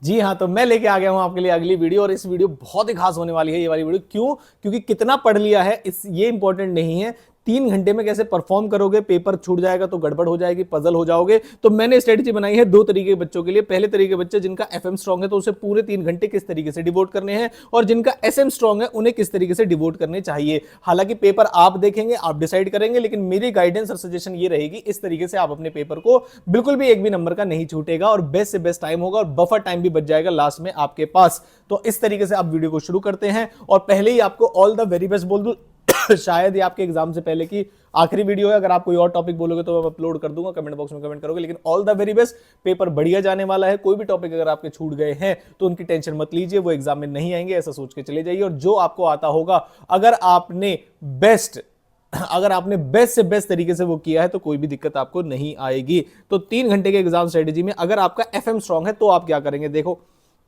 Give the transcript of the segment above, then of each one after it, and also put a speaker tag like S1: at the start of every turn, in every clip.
S1: जी हाँ, तो मैं लेके आ गया हूं आपके लिए अगली वीडियो, और इस वीडियो बहुत ही खास होने वाली है ये वाली वीडियो। क्यों? क्योंकि कितना पढ़ लिया है ये इंपॉर्टेंट नहीं है, 3 घंटे में कैसे परफॉर्म करोगे, पेपर छूट जाएगा तो गड़बड़ हो जाएगी, पजल हो जाओगे। तो मैंने स्ट्रेटेजी बनाई है 2 तरीके के बच्चों के लिए। पहले तरीके के बच्चे जिनका एफएम स्ट्रांग है तो उसे पूरे 3 घंटे किस तरीके से डिवोट करने हैं, और जिनका एसएम स्ट्रांग है उन्हें किस तरीके से डिवोट करने चाहिए। हालांकि पेपर आप देखेंगे, आप डिसाइड करेंगे, लेकिन मेरी गाइडेंस और सजेशन ये रहेगी, इस तरीके से आप अपने पेपर को बिल्कुल भी एक भी नंबर का नहीं छूटेगा, और बेस्ट से बेस्ट टाइम होगा, और बफर टाइम भी बच जाएगा लास्ट में आपके पास। तो इस तरीके से आप वीडियो को शुरू करते हैं, और पहले ही आपको ऑल द वेरी बेस्ट बोल दूं। शायद ये आपके एग्जाम से पहले की आखिरी वीडियो है। अगर आप कोई और टॉपिक बोलोगे तो मैं अपलोड कर दूंगा, कमेंट बॉक्स में कमेंट करोगे, लेकिन all the very best. Paper बढ़िया जाने वाला है। कोई भी टॉपिक अगर आपके छूट गए हैं तो उनकी टेंशन मत लीजिए, वो एग्जाम में नहीं आएंगे, ऐसा सोच के चले जाइए। और जो आपको आता होगा, अगर आपने बेस्ट से बेस्ट तरीके से वो किया है तो कोई भी दिक्कत आपको नहीं आएगी। तो 3 घंटे के एग्जाम स्ट्रेटेजी में अगर आपका एफएम स्ट्रांग है तो आप क्या करेंगे? देखो,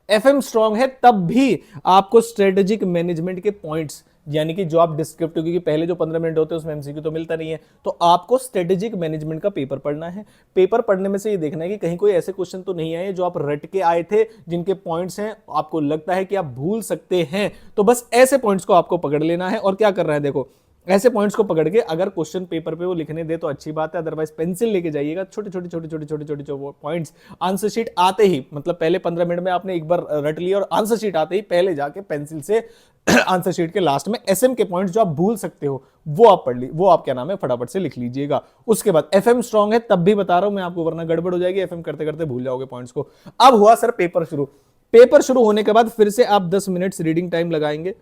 S1: एफएम स्ट्रांग है तब भी आपको स्ट्रेटेजिक मैनेजमेंट के पॉइंट्स, यानी कि जो आप डिस्क्रिप्टिव, क्योंकि पहले जो 15 मिनट होते हैं उसमें एमसीक्यू तो मिलता नहीं है, तो आपको स्ट्रेटेजिक मैनेजमेंट का पेपर पढ़ना है। पेपर पढ़ने में से ये देखना है कि कहीं कोई ऐसे क्वेश्चन तो नहीं आए जो आप रट के आए थे, जिनके पॉइंट्स हैं आपको लगता है कि आप भूल सकते हैं। तो बस ऐसे पॉइंट्स को आपको पकड़ लेना है। और क्या करना है? देखो, ऐसे पॉइंट्स को पकड़ के अगर क्वेश्चन पेपर पे वो लिखने दे तो अच्छी बात है, अदरवाइज पेंसिल लेके जाइएगा। छोटे छोटे पॉइंट्स आंसर शीट आते ही, मतलब पहले 15 मिनट में आपने एक बार रट लिया, और आंसर शीट आते ही पहले जाके पेंसिल से आंसर शीट के लास्ट में एसएम के पॉइंट्स जो आप भूल सकते हो वो आप पढ़ ली, वो आप क्या नाम है फटाफट से लिख लीजिएगा। उसके बाद एफएम स्ट्रांग है तब भी बता रहा हूं मैं आपको, वरना गड़बड़ हो जाएगी, एफएम करते करते भूल जाओगे पॉइंट्स को। अब हुआ सर पेपर शुरू। पेपर शुरू होने के बाद फिर से आप 10 मिनट रीडिंग टाइम लगाएंगे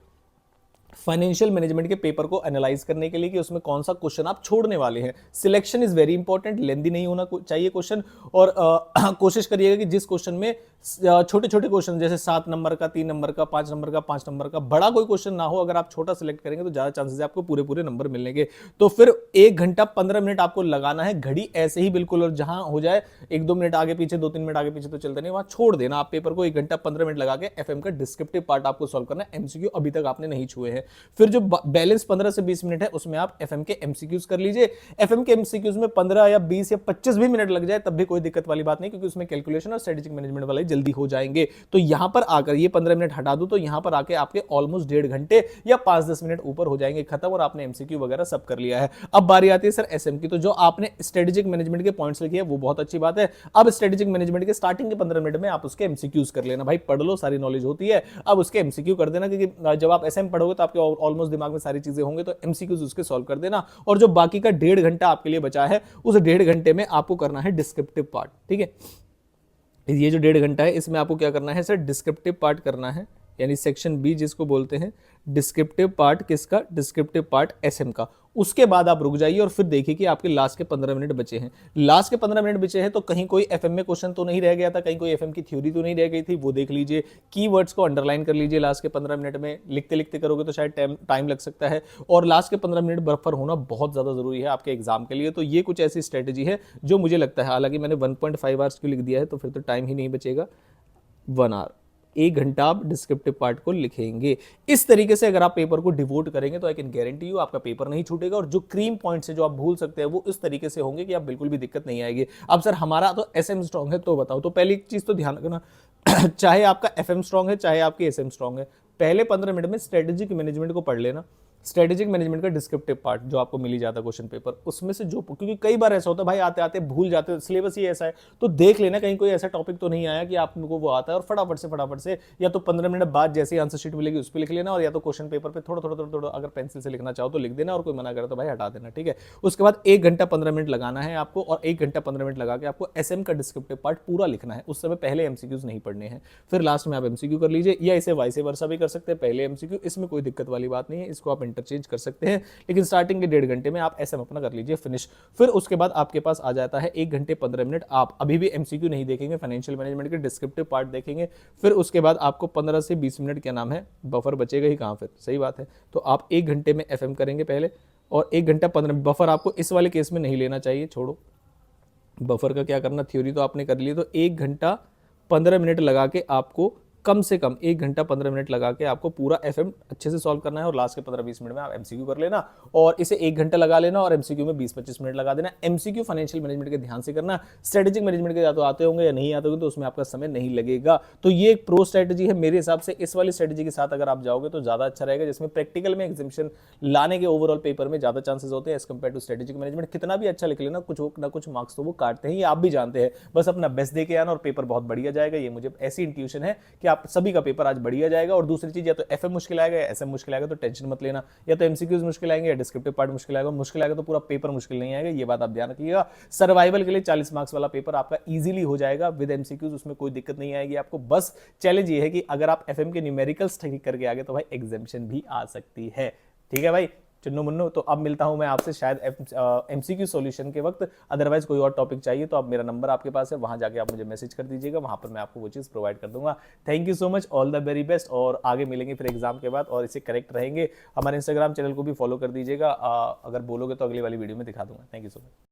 S1: फाइनेंशियल मैनेजमेंट के पेपर को एनालाइज करने के लिए कि उसमें कौन सा क्वेश्चन आप छोड़ने वाले हैं। सिलेक्शन इज वेरी इंपॉर्टेंट, लेंदी नहीं होना चाहिए क्वेश्चन, और कोशिश करिएगा कि जिस क्वेश्चन में छोटे छोटे क्वेश्चन, जैसे 7 नंबर का, 3 नंबर का, 5 नंबर का, 5 नंबर का, बड़ा कोई क्वेश्चन ना हो। अगर आप छोटा सिलेक्ट करेंगे तो ज्यादा चांसेस है आपको पूरे पूरे नंबर मिलेंगे। तो फिर 1 घंटा 15 मिनट आपको लगाना है, घड़ी ऐसे ही बिल्कुल, और जहां हो जाए 1-2 मिनट आगे पीछे, 2-3 मिनट आगे पीछे तो चलते नहीं, वहां छोड़ देना आप पेपर को। 1 घंटा 15 मिनट लगा के एफएम का डिस्क्रिप्टिव पार्ट आपको सॉल्व करना है। एमसीक्यू अभी तक आपने नहीं छुए हैं। फिर जो बैलेंस 15 से 20 मिनट है उसमें आप एफएम के एमसीक्यूज कर लीजिए। एफएम के एमसीक्यूज में 15 या 20 या 25 भी मिनट लग जाए तब भी कोई दिक्कत वाली बात नहीं, क्योंकि उसमें कैलकुलेशन और स्ट्रेटेजिक मैनेजमेंट वाले जल्दी हो जाएंगे। तो यहां पर आकर ये 15 मिनट हटा दूं तो यहां पर आके आपके ऑलमोस्ट 1.5 घंटे या 5-10 मिनट ऊपर हो जाएंगे खत्म, और आपने एमसीक्यू वगैरह सब कर लिया है। अब बारी आती है सर एसएम की। तो जो आपने स्ट्रेटेजिक मैनेजमेंट के पॉइंट्स लिखे हैं वो बहुत अच्छी बात है। अब स्ट्रेटेजिक मैनेजमेंट के स्टार्टिंग के 15 मिनट में आप उसके एमसीक्यूज कर लेना। भाई पढ़ लो, सारी नॉलेज होती है, अब उसके एमसीक्यू कर देना, क्योंकि जब आप एसएम पढ़ोगे तो आपके ऑलमोस्ट दिमाग में सारी चीजें होंगे, तो एमसीक्यूज उसके सॉल्व कर देना। और जो बाकी का 1.5 घंटा आपके लिए बचा है, उस 1.5 घंटे में आपको करना है डिस्क्रिप्टिव पार्ट। ठीक है, ये जो 1.5 घंटा है इसमें आपको क्या करना है सर? डिस्क्रिप्टिव पार्ट करना है, यानी सेक्शन बी जिसको बोलते हैं। डिस्क्रिप्टिव पार्ट किसका? डिस्क्रिप्टिव पार्ट एसएम का। उसके बाद आप रुक जाइए और फिर देखिए कि आपके लास्ट के 15 मिनट बचे हैं। लास्ट के 15 मिनट बचे हैं तो कहीं कोई एफएम में क्वेश्चन तो नहीं रह गया था, कहीं कोई एफएम की थ्योरी तो नहीं रह गई थी, वो देख लीजिए। कीवर्ड्स को अंडरलाइन कर लीजिए लास्ट के 15 मिनट में। लिखते लिखते करोगे तो शायद टाइम लग सकता है, और लास्ट के 15 मिनट बफर होना बहुत ज्यादा जरूरी है आपके एग्जाम के लिए। तो ये कुछ ऐसी स्ट्रेटेजी है जो मुझे लगता है, हालांकि मैंने 1.5 आवर्स क्यों लिख दिया है तो फिर तो टाइम ही नहीं बचेगा, 1 आवर, 1 घंटा आप डिस्क्रिप्टिव पार्ट को लिखेंगे। इस तरीके से अगर आप पेपर को डिवोट करेंगे तो आई कैन गारंटी यू आपका पेपर नहीं छूटेगा, और जो क्रीम पॉइंट्स है जो आप भूल सकते हैं वो इस तरीके से होंगे कि आप बिल्कुल भी दिक्कत नहीं आएगी। अब सर हमारा तो एसएम स्ट्रांग है तो बताओ, तो पहली चीज तो ध्यान रखना चाहे आपका एफएम स्ट्रांग है चाहे आपकी एसएम स्ट्रांग है, पहले 15 मिनट में स्ट्रेटेजिक मैनेजमेंट को पढ़ लेना। स्ट्रेटेजिक मैनेजमेंट का डिस्क्रिप्टिव पार्ट जो आपको मिल ही जाता है क्वेश्चन पेपर, उसमें से जो, क्योंकि कई बार ऐसा होता है भाई आते आते भूल जाते हो, सिलेबस ही ऐसा है, तो देख लेना कहीं कोई ऐसा टॉपिक तो नहीं आया कि आपको वो आता है, और फटाफट से या तो 15 मिनट बाद जैसे आंसर शीट मिलेगी उस पर लिख लेना, और या तो क्वेश्चन पेपर पे थोड़ा अगर पेंसिल से लिखना चाहो तो लिख देना, और कोई मना करे तो भाई हटा देना। ठीक है, उसके बाद 1 घंटा 15 मिनट लगाना है आपको, और 1 घंटा 15 मिनट लगा के आपको एसएम का डिस्क्रिप्टिव पार्ट पूरा लिखना है। उस समय पहले एमसीक्यूज नहीं पढ़ने हैं, फिर लास्ट में आप एमसीक्यू कर लीजिए, या इसे वाइस वर्सा भी कर सकते हैं, पहले एमसीक्यू, इसमें कोई दिक्कत वाली बात नहीं है, इसको आप इंटरचेंज कर सकते हैं। लेकिन स्टार्टिंग के 1.5 घंटे में आप एसएम अपना कर लीजिए फिनिश। फिर उसके बाद आपके पास आ जाता है 1 घंटे 15 मिनट, आप अभी भी एमसीक्यू नहीं देखेंगे, फाइनेंशियल मैनेजमेंट के डिस्क्रिप्टिव पार्ट देखेंगे। फिर उसके बाद आपको 15 से 20 मिनट क्या नाम है बफर बचेगा ही कहां, फिर सही बात है। तो आप 1 घंटे में एफएम करेंगे पहले, और 1 घंटा 15 बफर आपको इस वाले केस में नहीं लेना चाहिए, छोड़ो बफर का क्या करना, थ्योरी तो आपने कर ली। तो 1 घंटा 15 मिनट लगा के आपको कम से कम 1 घंटा 15 मिनट लगा के आपको पूरा एफएम अच्छे से सॉल्व करना है और लास्ट के 15-20 मिनट में आप एमसीक्यू कर लेना और इसे 1 घंटा लगा लेना और एमसीक्यू में 20-25 मिनट लगा देना। एमसीक्यू फाइनेंशियल मैनेजमेंट के ध्यान से करना, स्ट्रेटेजिक मैनेजमेंट के या तो आते होंगे या नहीं आते होंगे तो उसमें आपका समय नहीं लगेगा। तो ये एक प्रो स्ट्रेटेजी है मेरे हिसाब से। इस वाली स्ट्रेटेजी के साथ अगर आप जाओगे तो ज्यादा अच्छा रहेगा, जिसमें प्रैक्टिकल में एग्जामिनेशन लाने के ओवरऑल पेपर में ज्यादा चांसेस होते हैं as compare to strategic management. कितना भी अच्छा लिख लेना, कुछ ना कुछ मार्क्स तो वो काटते हैं, ये आप भी जानते हैं। बस अपना बेस्ट दे के आना और पेपर बहुत बढ़िया जाएगा। ये मुझे ऐसी इंट्यूशन है कि आप सभी का पेपर आज बढ़िया जाएगा। और दूसरी चीज, या तो एफएम मुश्किल आएगा या एसएम मुश्किल आएगा, तो टेंशन मत लेना। या तो एमसीक्यूज मुश्किल आएंगे या डिस्क्रिप्टिव पार्ट मुश्किल आएगा। मुश्किल आएगा तो पूरा पेपर मुश्किल नहीं आएगा, ये बात आप ध्यान रखिएगा। सर्वाइवल के लिए 40 मार्क्स वाला पेपर आपका इजीली हो जाएगा विद एमसीक्यूज, उसमें कोई दिक्कत नहीं आएगी आपको। बस चैलेंज ये है कि अगर आप एफएम के न्यूमेरिकल्स ठीक करके आगे तो भाई एग्जामिनेशन भी आ सकती है। ठीक है भाई चुन्नू मुन्नू, तो अब मिलता हूं मैं आपसे शायद एमसीक्यू सॉल्यूशन के वक्त। अदरवाइज कोई और टॉपिक चाहिए तो अब मेरा नंबर आपके पास है, वहां जाके आप मुझे मैसेज कर दीजिएगा, वहां पर मैं आपको वो चीज़ प्रोवाइड कर दूंगा। Thank you so much, all the very best, और आगे मिलेंगे फिर एग्जाम के बाद और इसे करेक्ट रहेंगे। हमारे इंस्टाग्राम चैनल को भी फॉलो कर दीजिएगा, अगर बोलोगे तो अगली वाली वीडियो में दिखा दूंगा। Thank you so much.